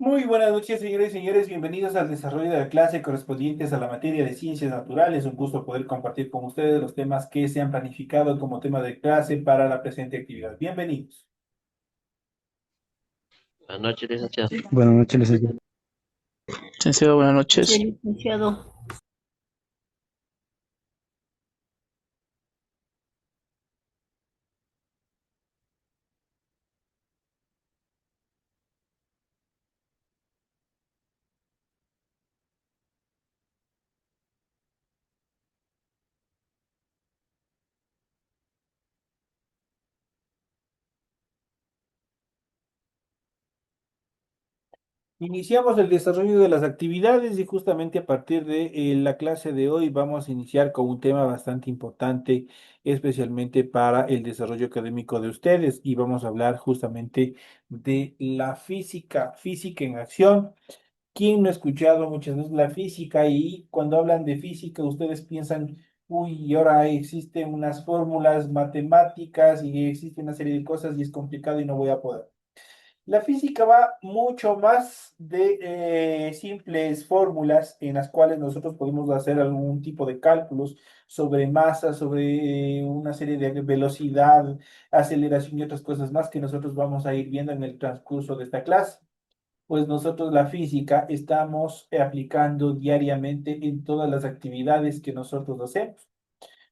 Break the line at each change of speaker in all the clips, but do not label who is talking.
Muy buenas noches, señores y señores. Bienvenidos al desarrollo de la clase correspondientes a la materia de ciencias naturales. Un gusto poder compartir con ustedes los temas que se han planificado como tema de clase para la presente actividad. Bienvenidos.
Buenas noches, licenciado.
Buenas noches, licenciado.
Licenciado, buenas
Sí,
noches.
licenciado.
Iniciamos el desarrollo de las actividades y justamente a partir de la clase de hoy vamos a iniciar con un tema bastante importante, especialmente para el desarrollo académico de ustedes y vamos a hablar justamente de la física, física en acción. ¿Quién no ha escuchado muchas veces la física y cuando hablan de física ustedes piensan, uy, y ahora existen unas fórmulas matemáticas y existe una serie de cosas y es complicado y no voy a poder? La física va mucho más de simples fórmulas en las cuales nosotros podemos hacer algún tipo de cálculos sobre masa, sobre una serie de velocidad, aceleración y otras cosas más que nosotros vamos a ir viendo en el transcurso de esta clase. Pues nosotros la física estamos aplicando diariamente en todas las actividades que nosotros hacemos.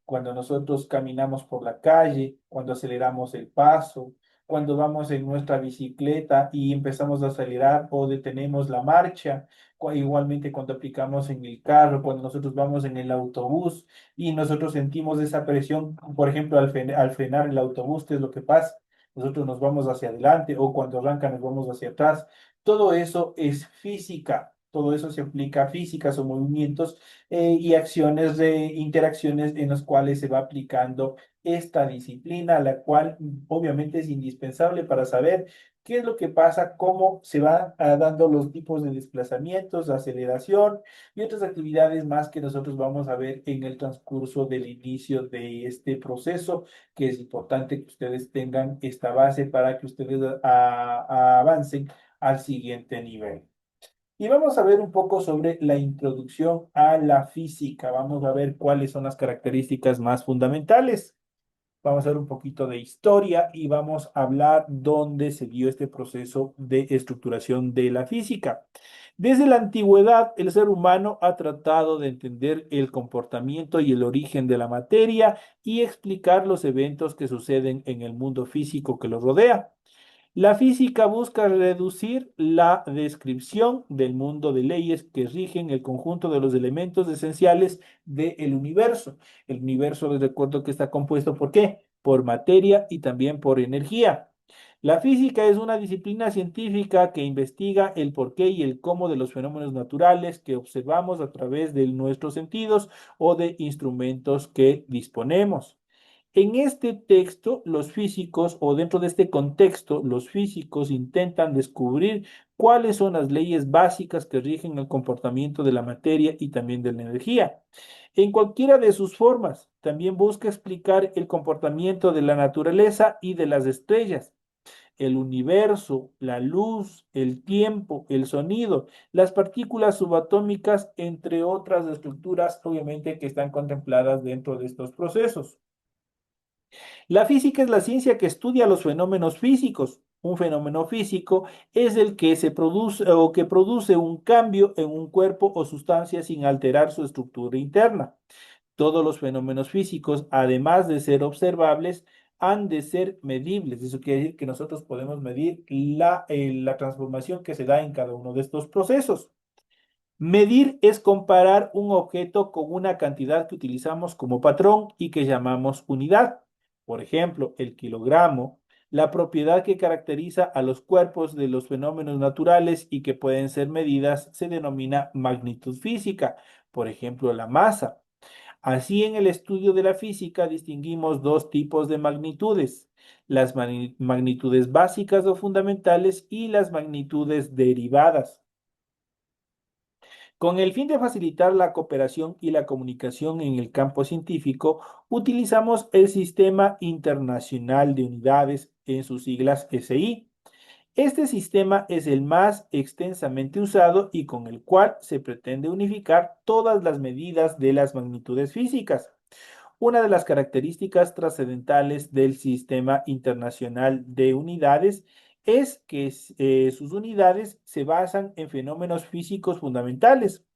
Cuando nosotros caminamos por la calle, cuando aceleramos el paso, cuando vamos en nuestra bicicleta y empezamos a acelerar o detenemos la marcha, igualmente cuando aplicamos en el carro, cuando nosotros vamos en el autobús y nosotros sentimos esa presión, por ejemplo, al frenar el autobús, ¿qué es lo que pasa? Nosotros nos vamos hacia adelante o cuando arranca nos vamos hacia atrás. Todo eso es física. Todo eso se aplica a físicas o movimientos y acciones de interacciones en las cuales se va aplicando esta disciplina, la cual obviamente es indispensable para saber qué es lo que pasa, cómo se van dando los tipos de desplazamientos, aceleración y otras actividades más que nosotros vamos a ver en el transcurso del inicio de este proceso, que es importante que ustedes tengan esta base para que ustedes avancen al siguiente nivel. Y vamos a ver un poco sobre la introducción a la física. Vamos a ver cuáles son las características más fundamentales. Vamos a ver un poquito de historia y vamos a hablar dónde se dio este proceso de estructuración de la física. Desde la antigüedad, el ser humano ha tratado de entender el comportamiento y el origen de la materia y explicar los eventos que suceden en el mundo físico que lo rodea. La física busca reducir la descripción del mundo de leyes que rigen el conjunto de los elementos esenciales del universo. El universo, les recuerdo que está compuesto ¿por qué? Por materia y también por energía. La física es una disciplina científica que investiga el porqué y el cómo de los fenómenos naturales que observamos a través de nuestros sentidos o de instrumentos que disponemos. En este texto, los físicos, o dentro de este contexto, los físicos intentan descubrir cuáles son las leyes básicas que rigen el comportamiento de la materia y también de la energía. En cualquiera de sus formas, también busca explicar el comportamiento de la naturaleza y de las estrellas, el universo, la luz, el tiempo, el sonido, las partículas subatómicas, entre otras estructuras, obviamente, que están contempladas dentro de estos procesos. La física es la ciencia que estudia los fenómenos físicos. Un fenómeno físico es el que se produce o que produce un cambio en un cuerpo o sustancia sin alterar su estructura interna. Todos los fenómenos físicos, además de ser observables, han de ser medibles. Eso quiere decir que nosotros podemos medir la transformación que se da en cada uno de estos procesos. Medir es comparar un objeto con una cantidad que utilizamos como patrón y que llamamos unidad. Por ejemplo, el kilogramo, la propiedad que caracteriza a los cuerpos de los fenómenos naturales y que pueden ser medidas, se denomina magnitud física. Por ejemplo, la masa. Así, en el estudio de la física distinguimos dos tipos de magnitudes: las magnitudes básicas o fundamentales y las magnitudes derivadas. Con el fin de facilitar la cooperación y la comunicación en el campo científico, utilizamos el Sistema Internacional de Unidades, en sus siglas SI. Este sistema es el más extensamente usado y con el cual se pretende unificar todas las medidas de las magnitudes físicas. Una de las características trascendentales del Sistema Internacional de Unidades es que sus unidades se basan en fenómenos físicos fundamentales,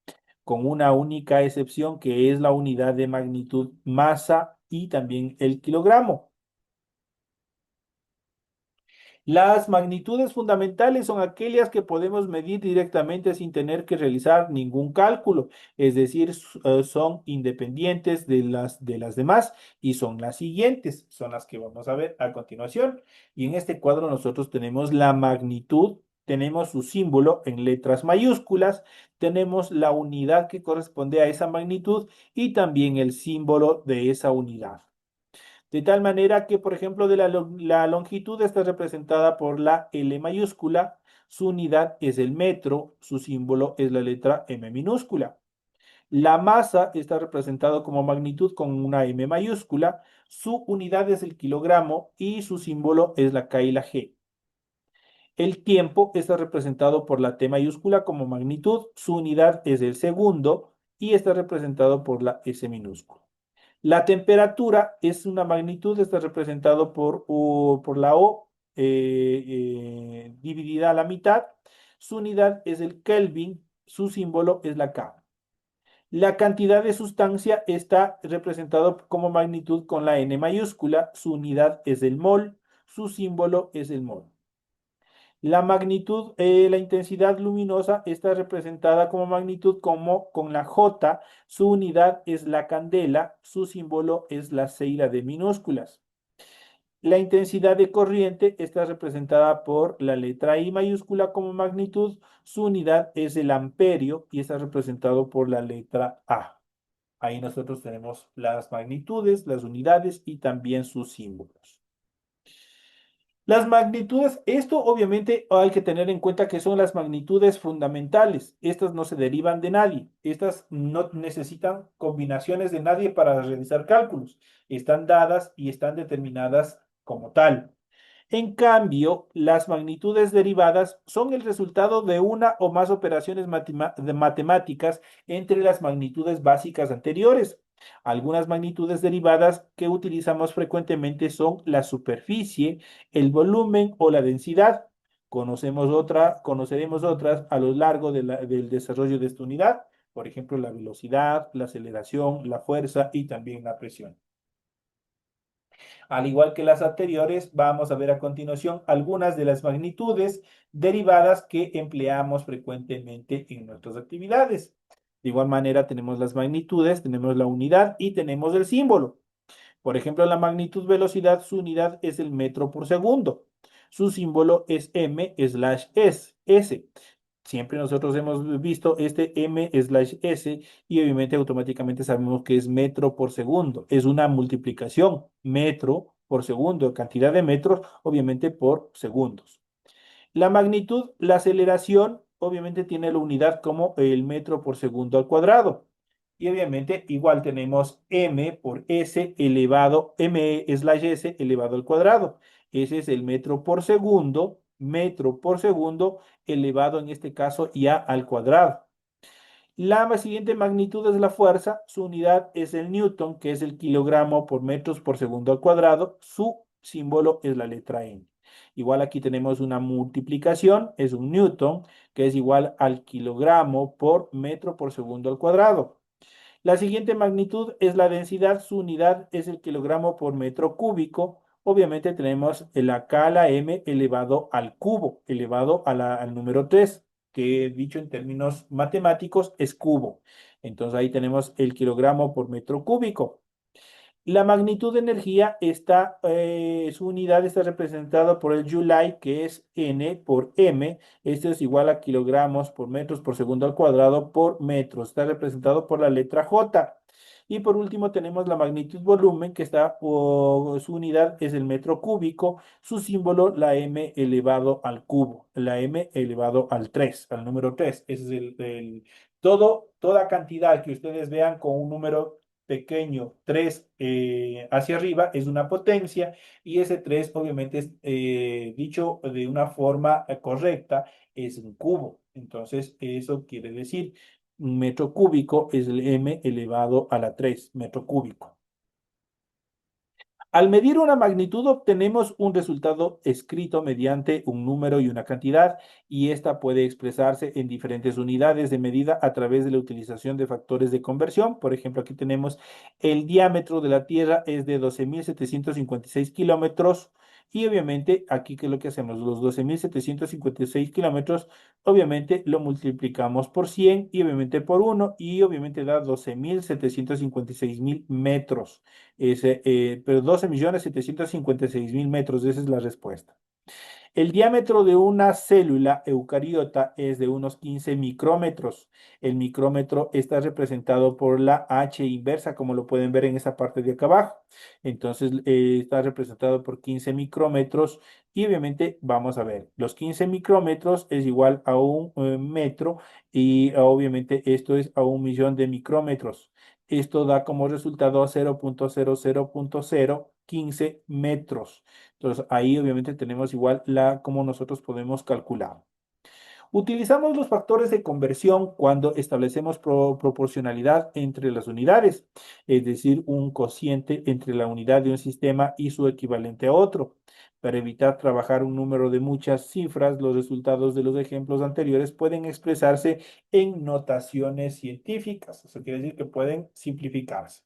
con una única excepción que es la unidad de magnitud masa y también el kilogramo. Las magnitudes fundamentales son aquellas que podemos medir directamente sin tener que realizar ningún cálculo, es decir, son independientes de las demás y son las siguientes, son las que vamos a ver a continuación. Y en este cuadro nosotros tenemos la magnitud, tenemos su símbolo en letras mayúsculas, tenemos la unidad que corresponde a esa magnitud y también el símbolo de esa unidad. De tal manera que, por ejemplo, la longitud está representada por la L mayúscula, su unidad es el metro, su símbolo es la letra M minúscula. La masa está representada como magnitud con una M mayúscula, su unidad es el kilogramo y su símbolo es la K y la G. El tiempo está representado por la T mayúscula como magnitud, su unidad es el segundo y está representado por la S minúscula. La temperatura es una magnitud, está representado por la O dividida a la mitad. Su unidad es el Kelvin, su símbolo es la K. La cantidad de sustancia está representado como magnitud con la N mayúscula, su unidad es el mol, su símbolo es el mol. La magnitud, la intensidad luminosa está representada como magnitud como con la J, su unidad es la candela, su símbolo es la C y la D minúsculas. La intensidad de corriente está representada por la letra I mayúscula como magnitud, su unidad es el amperio y está representado por la letra A. Ahí nosotros tenemos las magnitudes, las unidades y también sus símbolos. Las magnitudes, esto obviamente hay que tener en cuenta que son las magnitudes fundamentales. Estas no se derivan de nadie. Estas no necesitan combinaciones de nadie para realizar cálculos. Están dadas y están determinadas como tal. En cambio, las magnitudes derivadas son el resultado de una o más operaciones matemáticas entre las magnitudes básicas anteriores. Algunas magnitudes derivadas que utilizamos frecuentemente son la superficie, el volumen o la densidad. Conoceremos otras a lo largo del desarrollo de esta unidad, por ejemplo, la velocidad, la aceleración, la fuerza y también la presión. Al igual que las anteriores, vamos a ver a continuación algunas de las magnitudes derivadas que empleamos frecuentemente en nuestras actividades. De igual manera, tenemos las magnitudes, tenemos la unidad y tenemos el símbolo. Por ejemplo, la magnitud velocidad, su unidad es el metro por segundo. Su símbolo es M/S. Siempre nosotros hemos visto este M/S y obviamente automáticamente sabemos que es metro por segundo. Es una multiplicación, metro por segundo, cantidad de metros, obviamente por segundos. La magnitud, la aceleración, obviamente tiene la unidad como el metro por segundo al cuadrado. Y obviamente igual tenemos m por s elevado, m/s elevado al cuadrado. Ese es el metro por segundo elevado en este caso ya al cuadrado. La siguiente magnitud es la fuerza, su unidad es el newton, que es el kilogramo por metros por segundo al cuadrado, su símbolo es la letra N. Igual aquí tenemos una multiplicación, es un newton, que es igual al kilogramo por metro por segundo al cuadrado. La siguiente magnitud es la densidad, su unidad es el kilogramo por metro cúbico. Obviamente tenemos la K a la M elevado al cubo, elevado al número 3, que dicho en términos matemáticos es cubo. Entonces ahí tenemos el kilogramo por metro cúbico. La magnitud de energía está, su unidad está representada por el Joule, que es N por M. Esto es igual a kilogramos por metros por segundo al cuadrado por metro. Está representado por la letra J. Y por último tenemos la magnitud volumen, que está, o su unidad es el metro cúbico. Su símbolo, la M elevado al cubo. La M elevado al 3, al número 3. Ese es toda cantidad que ustedes vean con un número pequeño 3 hacia arriba es una potencia y ese 3 obviamente es dicho de una forma correcta, es un cubo. Entonces eso quiere decir un metro cúbico es el m elevado a la 3 metro cúbico. Al medir una magnitud obtenemos un resultado escrito mediante un número y una cantidad, y esta puede expresarse en diferentes unidades de medida a través de la utilización de factores de conversión. Por ejemplo, aquí tenemos el diámetro de la Tierra es de 12.756 kilómetros. Y obviamente aquí, ¿qué es lo que hacemos? Los 12.756 kilómetros, obviamente lo multiplicamos por 100 y obviamente por uno y obviamente da 12.756.000 metros. Pero 12.756.000 metros, esa es la respuesta. El diámetro de una célula eucariota es de unos 15 micrómetros. El micrómetro está representado por la H inversa, como lo pueden ver en esa parte de acá abajo. Entonces, está representado por 15 micrómetros y obviamente vamos a ver, los 15 micrómetros es igual a un metro y obviamente esto es a 1 millón de micrómetros. Esto da como resultado 0.00.015 metros. Entonces, ahí obviamente tenemos igual cómo nosotros podemos calcular. Utilizamos los factores de conversión cuando establecemos proporcionalidad entre las unidades, es decir, un cociente entre la unidad de un sistema y su equivalente a otro. Para evitar trabajar un número de muchas cifras, los resultados de los ejemplos anteriores pueden expresarse en notaciones científicas. Eso quiere decir que pueden simplificarse.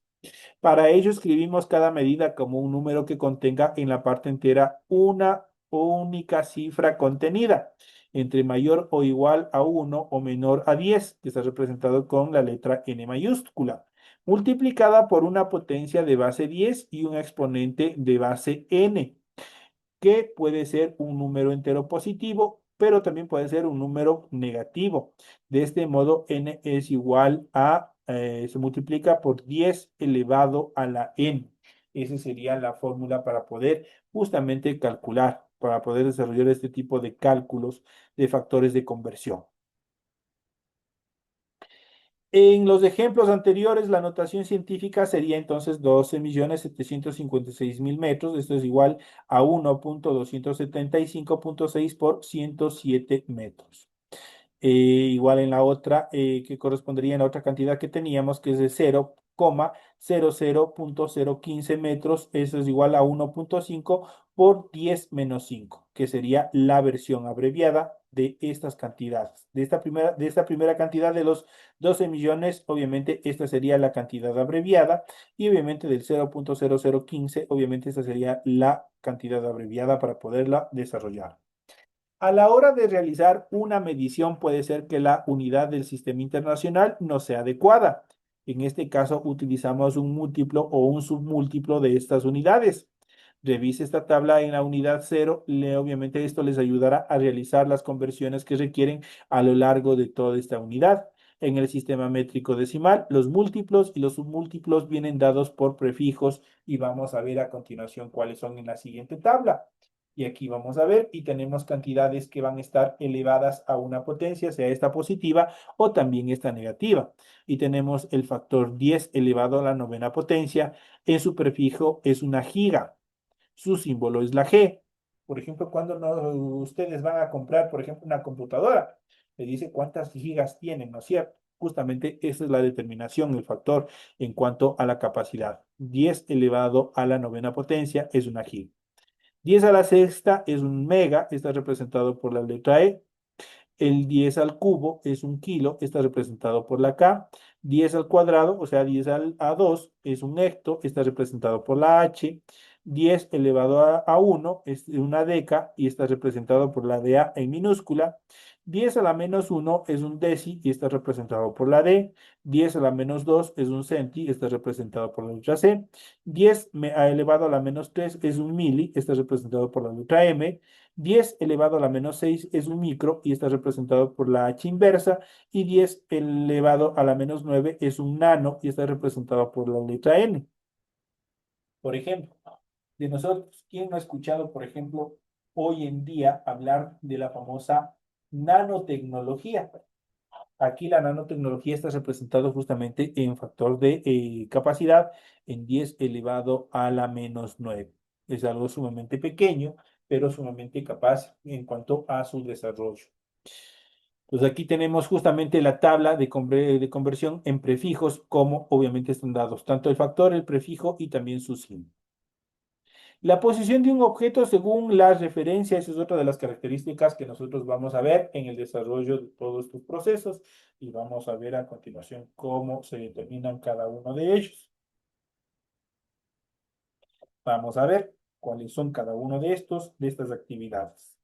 Para ello escribimos cada medida como un número que contenga en la parte entera una única cifra contenida, entre mayor o igual a 1 o menor a 10, que está representado con la letra N mayúscula, multiplicada por una potencia de base 10 y un exponente de base N, que puede ser un número entero positivo, pero también puede ser un número negativo. De este modo, n es igual se multiplica por 10 elevado a la n. Esa sería la fórmula para poder justamente calcular, para poder desarrollar este tipo de cálculos de factores de conversión. En los ejemplos anteriores, la notación científica sería entonces 12.756.000 metros. Esto es igual a 1.275.6 por 107 metros. Igual en la otra, que correspondería en la otra cantidad que teníamos, que es de 0,00.015 metros. Eso es igual a 1.5 por 10 menos 5, que sería la versión abreviada de estas cantidades. De esta primera cantidad de los 12 millones, obviamente esta sería la cantidad abreviada y obviamente del 0.0015, obviamente esta sería la cantidad abreviada para poderla desarrollar. A la hora de realizar una medición puede ser que la unidad del sistema internacional no sea adecuada. En este caso utilizamos un múltiplo o un submúltiplo de estas unidades. Revise esta tabla en la unidad 0. Obviamente esto les ayudará a realizar las conversiones que requieren a lo largo de toda esta unidad. En el sistema métrico decimal, los múltiplos y los submúltiplos vienen dados por prefijos y vamos a ver a continuación cuáles son en la siguiente tabla. Y aquí vamos a ver, y tenemos cantidades que van a estar elevadas a una potencia, sea esta positiva o también esta negativa. Y tenemos el factor 10 elevado a la novena potencia. En su prefijo es una giga. Su símbolo es la G. Por ejemplo, cuando ustedes van a comprar, por ejemplo, una computadora, le dice cuántas gigas tienen, ¿no es cierto? Justamente esa es la determinación, el factor en cuanto a la capacidad. 10 elevado a la novena potencia es una giga. 10 a la sexta es un mega, está representado por la letra E. El 10 al cubo es un kilo, está representado por la K. 10 al cuadrado, o sea, 10 a 2 es un hecto, está representado por la H. 10 elevado a 1 es una deca y está representado por la DA en minúscula. 10 a la menos 1 es un deci y está representado por la D. 10 a la menos 2 es un centi y está representado por la letra C. 10 elevado a la menos 3 es un mili, está representado por la letra M. 10 elevado a la menos 6 es un micro y está representado por la H inversa. Y 10 elevado a la menos 9 es un nano y está representado por la letra N. Por ejemplo, de nosotros, ¿quién no ha escuchado, por ejemplo, hoy en día hablar de la famosa nanotecnología? Aquí la nanotecnología está representado justamente en factor de capacidad en 10 elevado a la menos 9. Es algo sumamente pequeño, pero sumamente capaz en cuanto a su desarrollo. Entonces aquí tenemos justamente la tabla de conversión en prefijos, como obviamente están dados tanto el factor, el prefijo y también su signo. La posición de un objeto según las referencias, esa es otra de las características que nosotros vamos a ver en el desarrollo de todos estos procesos y vamos a ver a continuación cómo se determinan cada uno de ellos. Vamos a ver cuáles son cada uno de estas actividades.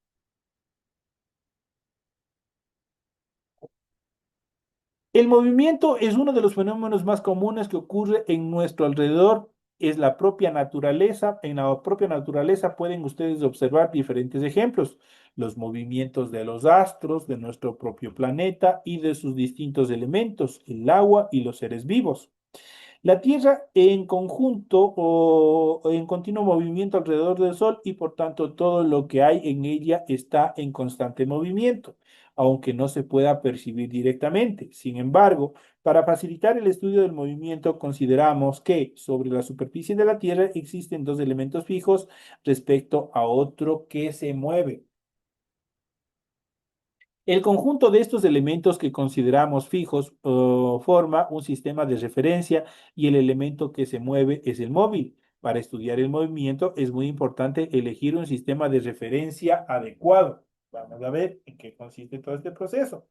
El movimiento es uno de los fenómenos más comunes que ocurre en nuestro alrededor. Es la propia naturaleza. En la propia naturaleza pueden ustedes observar diferentes ejemplos. Los movimientos de los astros, de nuestro propio planeta y de sus distintos elementos, el agua y los seres vivos. La Tierra en conjunto o en continuo movimiento alrededor del Sol y por tanto todo lo que hay en ella está en constante movimiento, aunque no se pueda percibir directamente. Sin embargo, para facilitar el estudio del movimiento, consideramos que sobre la superficie de la Tierra existen dos elementos fijos respecto a otro que se mueve. El conjunto de estos elementos que consideramos fijos forma un sistema de referencia y el elemento que se mueve es el móvil. Para estudiar el movimiento es muy importante elegir un sistema de referencia adecuado. Vamos a ver en qué consiste todo este proceso.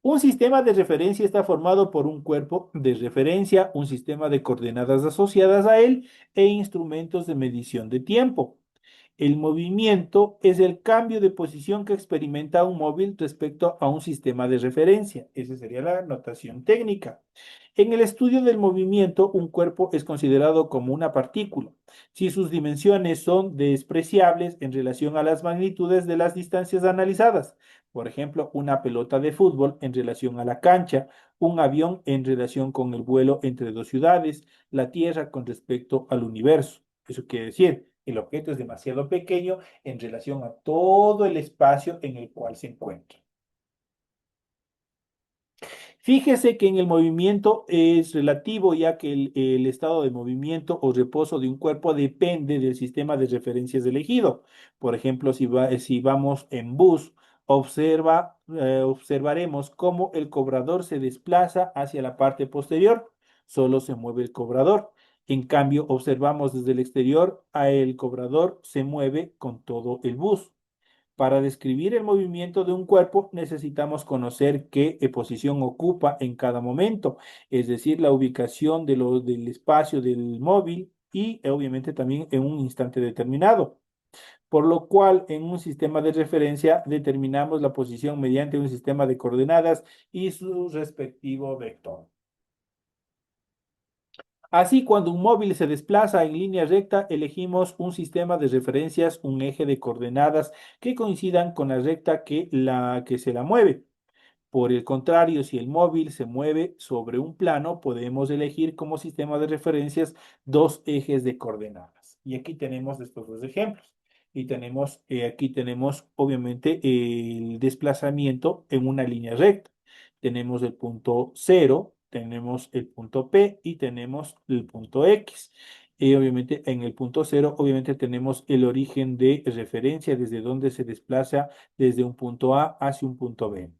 Un sistema de referencia está formado por un cuerpo de referencia, un sistema de coordenadas asociadas a él e instrumentos de medición de tiempo. El movimiento es el cambio de posición que experimenta un móvil respecto a un sistema de referencia. Esa sería la notación técnica. En el estudio del movimiento, un cuerpo es considerado como una partícula si sus dimensiones son despreciables en relación a las magnitudes de las distancias analizadas. Por ejemplo, una pelota de fútbol en relación a la cancha, un avión en relación con el vuelo entre dos ciudades, la Tierra con respecto al universo. Eso quiere decir, el objeto es demasiado pequeño en relación a todo el espacio en el cual se encuentra. Fíjese que en el movimiento es relativo, ya que el estado de movimiento o reposo de un cuerpo depende del sistema de referencias elegido. Por ejemplo, si vamos en bus, observaremos cómo el cobrador se desplaza hacia la parte posterior, solo se mueve el cobrador. En cambio, observamos desde el exterior, a el cobrador se mueve con todo el bus. Para describir el movimiento de un cuerpo necesitamos conocer qué posición ocupa en cada momento, es decir, la ubicación del espacio del móvil y obviamente también en un instante determinado. Por lo cual, en un sistema de referencia determinamos la posición mediante un sistema de coordenadas y su respectivo vector. Así, cuando un móvil se desplaza en línea recta, elegimos un sistema de referencias, un eje de coordenadas que coincidan con la recta que se la mueve. Por el contrario, si el móvil se mueve sobre un plano, podemos elegir como sistema de referencias dos ejes de coordenadas. Y aquí tenemos estos dos ejemplos. Y aquí tenemos obviamente el desplazamiento en una línea recta. Tenemos el punto cero, tenemos el punto P y tenemos el punto X. Y obviamente en el punto cero, obviamente tenemos el origen de referencia desde donde se desplaza desde un punto A hacia un punto B.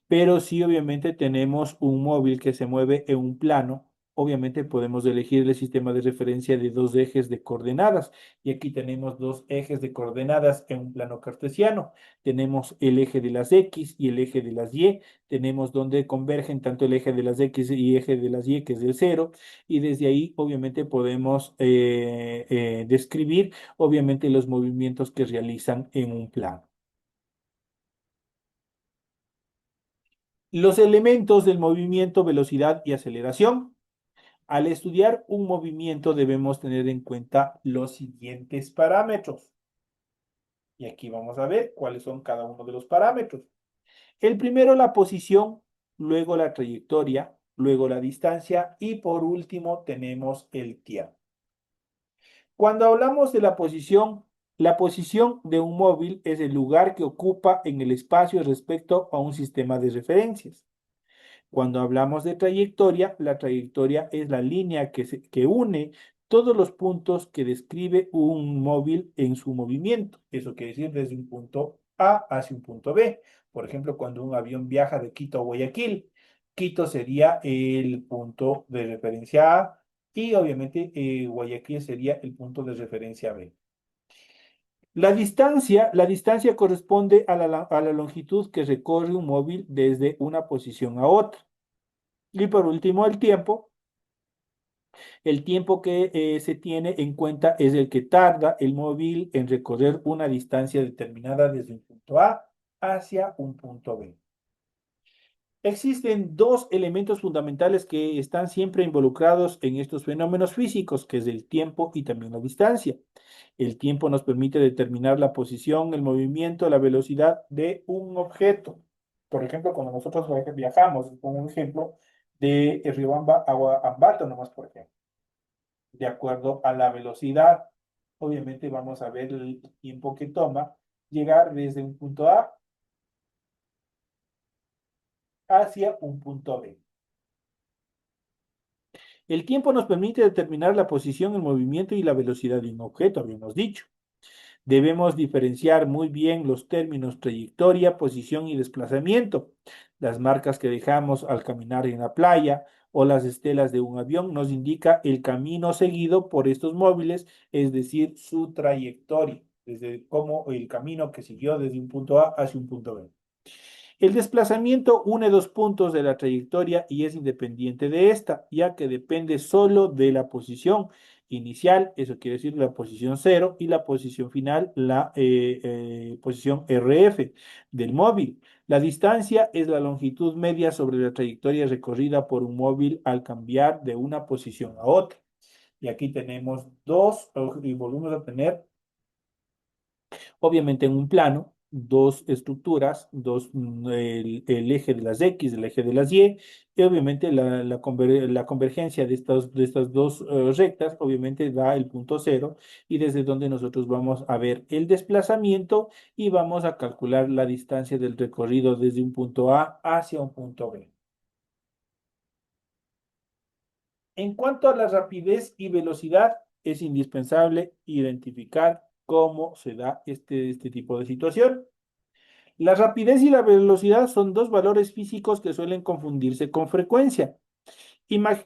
Pero si obviamente tenemos un móvil que se mueve en un plano, obviamente podemos elegir el sistema de referencia de dos ejes de coordenadas. Y aquí tenemos dos ejes de coordenadas en un plano cartesiano. Tenemos el eje de las X y el eje de las Y. Tenemos donde convergen tanto el eje de las X y eje de las Y, que es el cero. Y desde ahí, obviamente, podemos describir, obviamente, los movimientos que realizan en un plano. Los elementos del movimiento, velocidad y aceleración. Al estudiar un movimiento debemos tener en cuenta los siguientes parámetros. Y aquí vamos a ver cuáles son cada uno de los parámetros. El primero, la posición, luego la trayectoria, luego la distancia y por último tenemos el tiempo. Cuando hablamos de la posición, La posición de un móvil es el lugar que ocupa en el espacio respecto a un sistema de referencias. Cuando hablamos de trayectoria, la trayectoria es la línea que une todos los puntos que describe un móvil en su movimiento. Eso quiere decir desde un punto A hacia un punto B. Por ejemplo, cuando un avión viaja de Quito a Guayaquil, Quito sería el punto de referencia A y obviamente Guayaquil sería el punto de referencia B. La distancia corresponde a la longitud que recorre un móvil desde una posición a otra. Y por último, el tiempo. El tiempo que se tiene en cuenta es el que tarda el móvil en recorrer una distancia determinada desde un punto A hacia un punto B. Existen dos elementos fundamentales que están siempre involucrados en estos fenómenos físicos, que es el tiempo y también la distancia. El tiempo nos permite determinar la posición, el movimiento, la velocidad de un objeto. Por ejemplo, cuando nosotros viajamos, pongo un ejemplo de Riobamba a Ambato, nomás por ejemplo, de acuerdo a la velocidad. Obviamente vamos a ver el tiempo que toma llegar desde un punto A hacia un punto B. El tiempo nos permite determinar la posición, el movimiento y la velocidad de un objeto, habíamos dicho. Debemos diferenciar muy bien los términos trayectoria, posición y desplazamiento. Las marcas que dejamos al caminar en la playa o las estelas de un avión nos indica el camino seguido por estos móviles, es decir, su trayectoria, desde cómo el camino que siguió desde un punto A hacia un punto B. El desplazamiento une dos puntos de la trayectoria y es independiente de esta, ya que depende solo de la posición inicial, eso quiere decir la posición cero, y la posición final, la posición RF del móvil. La distancia es la longitud media sobre la trayectoria recorrida por un móvil al cambiar de una posición a otra. Y aquí tenemos dos, y volvemos a tener obviamente en un plano, dos estructuras, el eje de las X, el eje de las y obviamente la convergencia de estas dos rectas, obviamente da el punto cero, y desde donde nosotros vamos a ver el desplazamiento y vamos a calcular la distancia del recorrido desde un punto A hacia un punto B. En cuanto a la rapidez y velocidad, es indispensable identificar cómo se da este tipo de situación. La rapidez y la velocidad son dos valores físicos que suelen confundirse con frecuencia. Ima-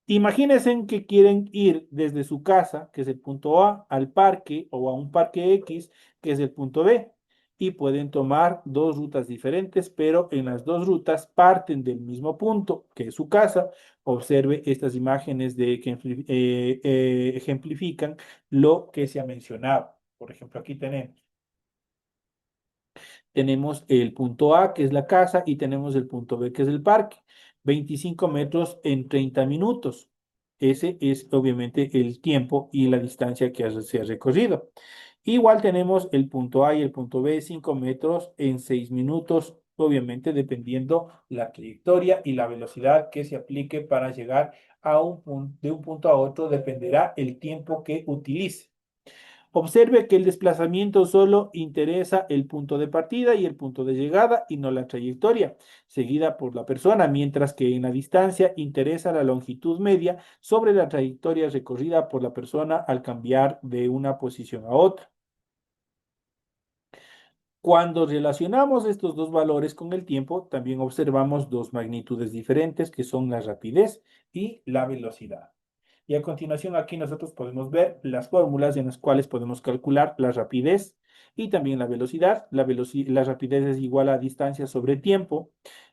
Imagínense que quieren ir desde su casa, que es el punto A, al parque o a un parque X, que es el punto B, y pueden tomar dos rutas diferentes, pero en las dos rutas parten del mismo punto, que es su casa. Observe estas imágenes que ejemplifican lo que se ha mencionado. Por ejemplo, aquí tenemos el punto A, que es la casa, y tenemos el punto B, que es el parque. 25 metros en 30 minutos. Ese es obviamente el tiempo y la distancia que se ha recorrido. Igual tenemos el punto A y el punto B, 5 metros en 6 minutos, obviamente dependiendo la trayectoria y la velocidad que se aplique para llegar de un punto a otro, dependerá el tiempo que utilice. Observe que el desplazamiento solo interesa el punto de partida y el punto de llegada y no la trayectoria seguida por la persona, mientras que en la distancia interesa la longitud media sobre la trayectoria recorrida por la persona al cambiar de una posición a otra. Cuando relacionamos estos dos valores con el tiempo, también observamos dos magnitudes diferentes que son la rapidez y la velocidad. Y a continuación aquí nosotros podemos ver las fórmulas en las cuales podemos calcular la rapidez y también la velocidad. La rapidez es igual a distancia sobre tiempo.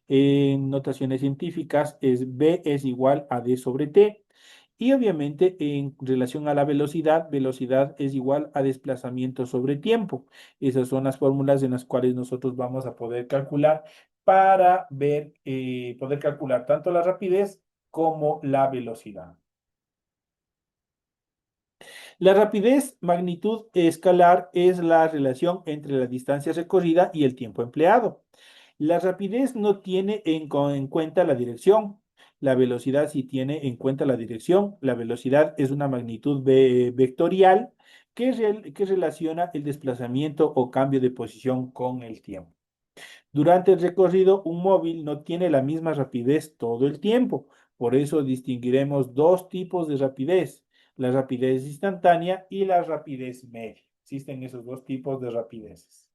En notaciones científicas B es igual a D sobre T. Y obviamente en relación a la velocidad, velocidad es igual a desplazamiento sobre tiempo. Esas son las fórmulas en las cuales nosotros vamos a poder calcular para poder calcular tanto la rapidez como la velocidad. La rapidez magnitud escalar es la relación entre la distancia recorrida y el tiempo empleado. La rapidez no tiene en cuenta la dirección. La velocidad sí tiene en cuenta la dirección. La velocidad es una magnitud vectorial que relaciona el desplazamiento o cambio de posición con el tiempo. Durante el recorrido, un móvil no tiene la misma rapidez todo el tiempo. Por eso distinguiremos dos tipos de rapidez, la rapidez instantánea y la rapidez media. Existen esos dos tipos de rapideces.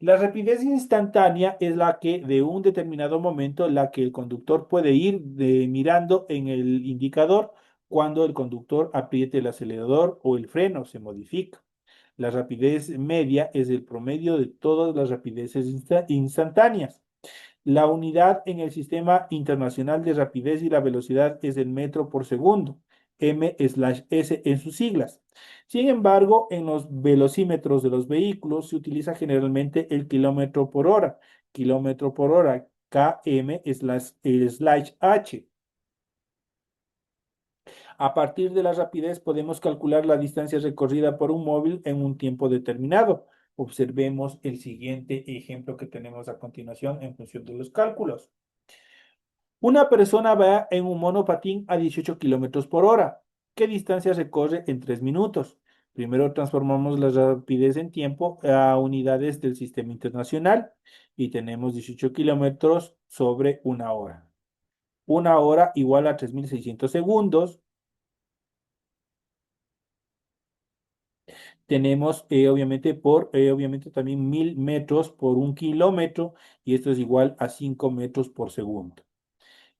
La rapidez instantánea es la que de un determinado momento, la que el conductor puede ir mirando en el indicador cuando el conductor apriete el acelerador o el freno se modifica. La rapidez media es el promedio de todas las rapideces instantáneas. La unidad en el Sistema Internacional de Rapidez y la Velocidad es el metro por segundo, m/s en sus siglas. Sin embargo, en los velocímetros de los vehículos se utiliza generalmente el kilómetro por hora, km/h. A partir de la rapidez podemos calcular la distancia recorrida por un móvil en un tiempo determinado. Observemos el siguiente ejemplo que tenemos a continuación en función de los cálculos. Una persona va en un monopatín a 18 kilómetros por hora. ¿Qué distancia recorre en 3 minutos? Primero transformamos la rapidez en tiempo a unidades del sistema internacional y tenemos 18 kilómetros sobre una hora. Una hora igual a 3.600 segundos. Tenemos obviamente también 1.000 metros por un kilómetro y esto es igual a 5 metros por segundo.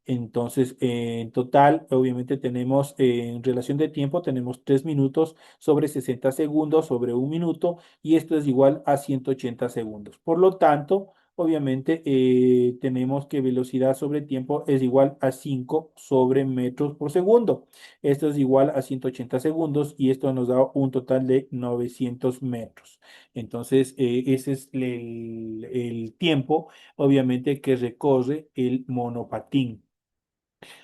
Entonces, en total, obviamente tenemos, en relación de tiempo, tenemos 3 minutos sobre 60 segundos sobre un minuto y esto es igual a 180 segundos. Por lo tanto, obviamente tenemos que velocidad sobre tiempo es igual a 5 sobre metros por segundo. Esto es igual a 180 segundos y esto nos da un total de 900 metros. Entonces, ese es el tiempo, obviamente, que recorre el monopatín.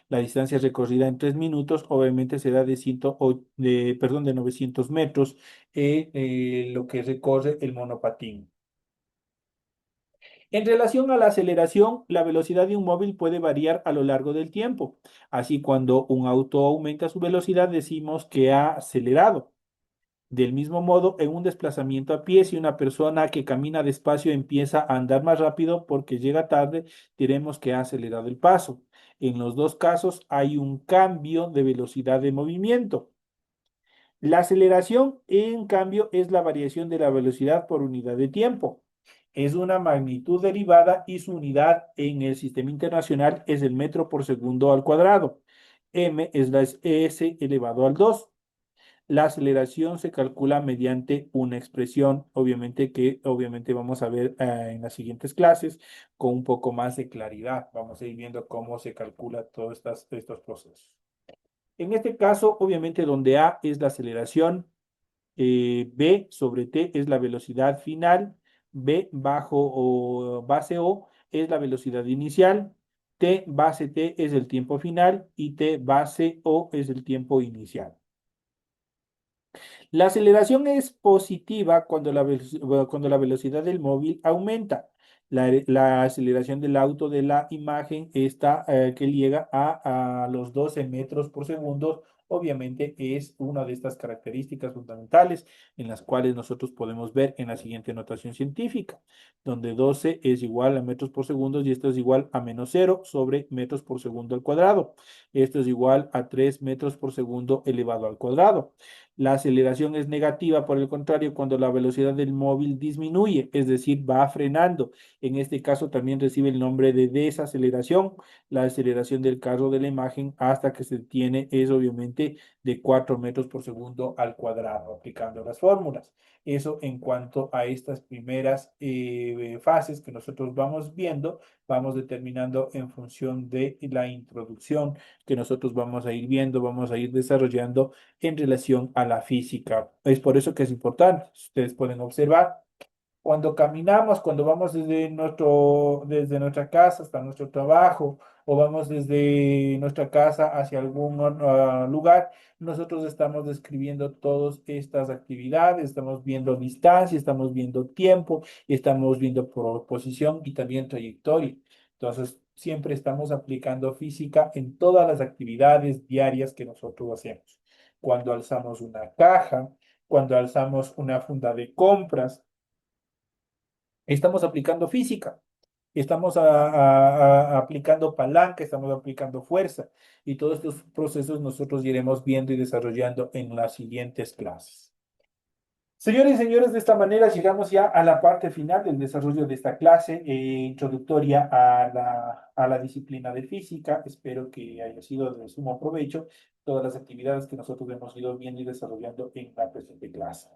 La distancia recorrida en 3 minutos obviamente será de 900 metros, lo que recorre el monopatín. En relación a la aceleración, la velocidad de un móvil puede variar a lo largo del tiempo. Así, cuando un auto aumenta su velocidad, decimos que ha acelerado. Del mismo modo, en un desplazamiento a pie, si una persona que camina despacio empieza a andar más rápido porque llega tarde, diremos que ha acelerado el paso. En los dos casos hay un cambio de velocidad de movimiento. La aceleración, en cambio, es la variación de la velocidad por unidad de tiempo. Es una magnitud derivada y su unidad en el sistema internacional es el metro por segundo al cuadrado. M es la s elevado al 2. La aceleración se calcula mediante una expresión, obviamente vamos a ver en las siguientes clases con un poco más de claridad. Vamos a ir viendo cómo se calcula todos estos procesos. En este caso, obviamente, donde A es la aceleración, B sobre T es la velocidad final, B bajo o base O es la velocidad inicial, T base T es el tiempo final y T base O es el tiempo inicial. La aceleración es positiva cuando la velocidad del móvil aumenta. La aceleración del auto de la imagen está que llega a los 12 metros por segundo. Obviamente es una de estas características fundamentales en las cuales nosotros podemos ver en la siguiente notación científica, donde 12 es igual a metros por segundo y esto es igual a menos 0 sobre metros por segundo al cuadrado. Esto es igual a 3 metros por segundo elevado al cuadrado. La aceleración es negativa, por el contrario, cuando la velocidad del móvil disminuye, es decir, va frenando. En este caso también recibe el nombre de desaceleración. La aceleración del carro de la imagen hasta que se detiene es obviamente de 4 metros por segundo al cuadrado, aplicando las fórmulas. Eso en cuanto a estas primeras fases que nosotros vamos viendo, vamos determinando en función de la introducción que nosotros vamos a ir viendo, vamos a ir desarrollando en relación a la física. Es por eso que es importante. Ustedes pueden observar cuando caminamos, cuando vamos desde nuestra casa hasta nuestro trabajo o vamos desde nuestra casa hacia algún lugar, nosotros estamos describiendo todas estas actividades, estamos viendo distancia, estamos viendo tiempo, estamos viendo posición y también trayectoria. Entonces, siempre estamos aplicando física en todas las actividades diarias que nosotros hacemos. Cuando alzamos una caja, cuando alzamos una funda de compras. Estamos aplicando física, estamos aplicando palanca, estamos aplicando fuerza y todos estos procesos nosotros iremos viendo y desarrollando en las siguientes clases. Señores y señores, de esta manera llegamos ya a la parte final del desarrollo de esta clase introductoria a la disciplina de física. Espero que haya sido de sumo provecho todas las actividades que nosotros hemos ido viendo y desarrollando en la presente clase.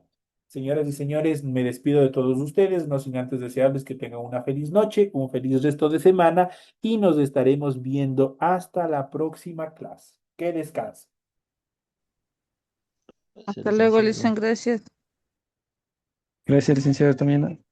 Señoras y señores, me despido de todos ustedes, no sin antes desearles que tengan una feliz noche, un feliz resto de semana y nos estaremos viendo hasta la próxima clase. Que descansen.
Gracias,
Hasta luego,
licenciado.
Lisan, gracias.
Gracias, licenciado, también.